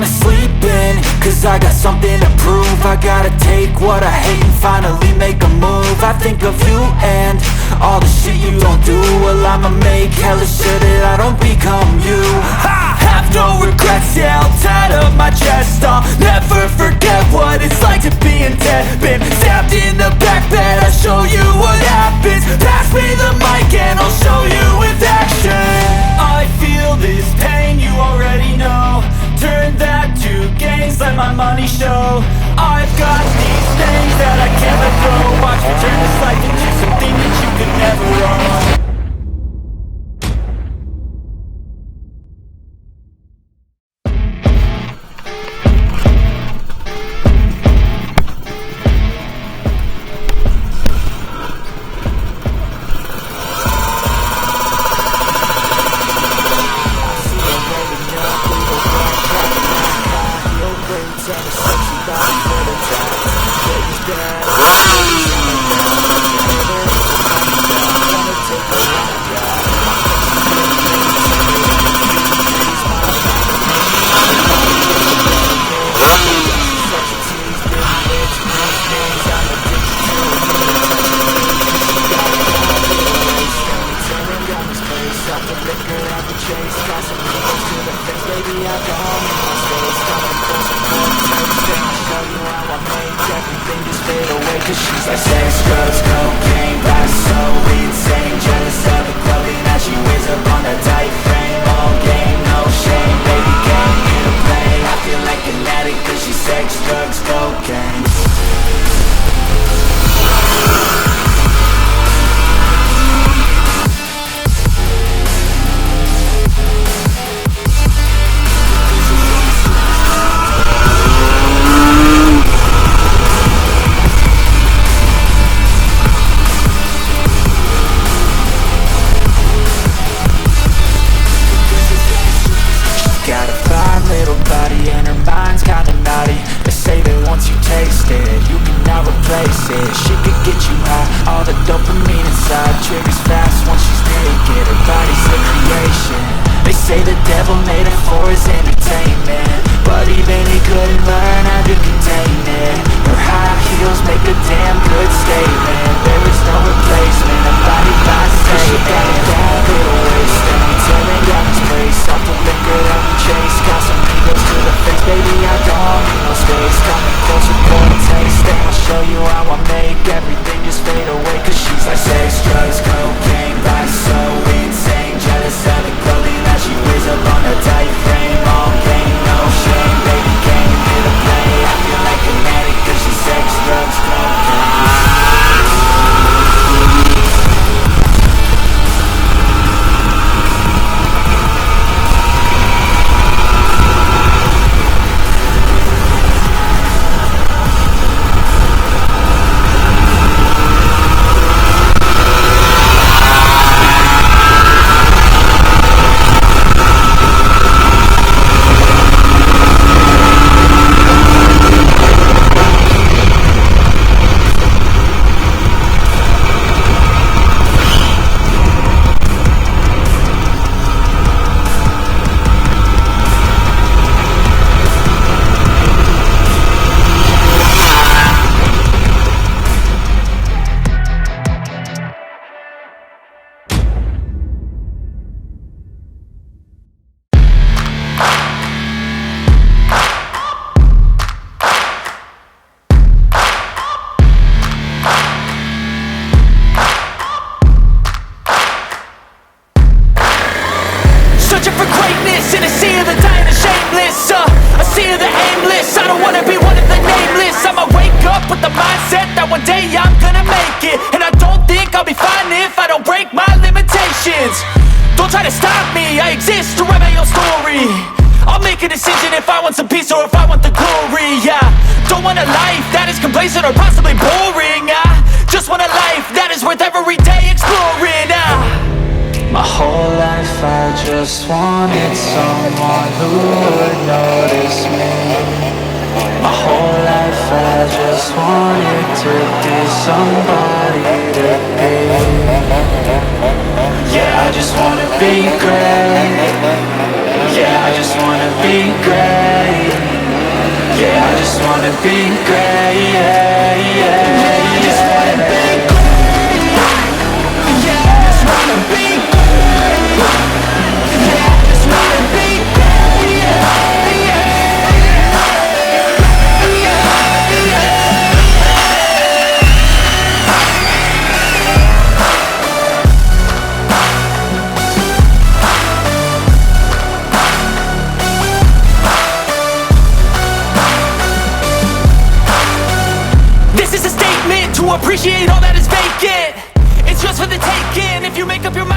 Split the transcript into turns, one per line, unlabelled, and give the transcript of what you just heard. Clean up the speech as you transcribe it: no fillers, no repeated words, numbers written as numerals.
wanna sleep in, cause I got something to prove. I gotta take what I hate and finally make a move. I think of you and all the shit you don't do. Well, I'ma make hella sure that I don't become you. I have no regrets, yeah, I'll tie up my chest. I'll never forget what it's like to be in debt. Been stabbed in the back bed, I'll show you what happens. Pass me the mic and I'll show you with action. I feel this pain, you already know. Turn that to gains, let my money show. I've got these things that I can't let go. Watch me turn this life into something that you could never own. Just wanted someone who would notice me. My whole life I just wanted to be somebody to be. Yeah, I just wanna be great. Yeah, I just wanna be great. wanna be great, yeah, yeah, yeah. I just wanna be great, yeah, I just wanna be great, yeah, I just wanna be great, yeah, yeah.
This is a statement to appreciate all that is vacant. It's just for the taking. If you make up your mind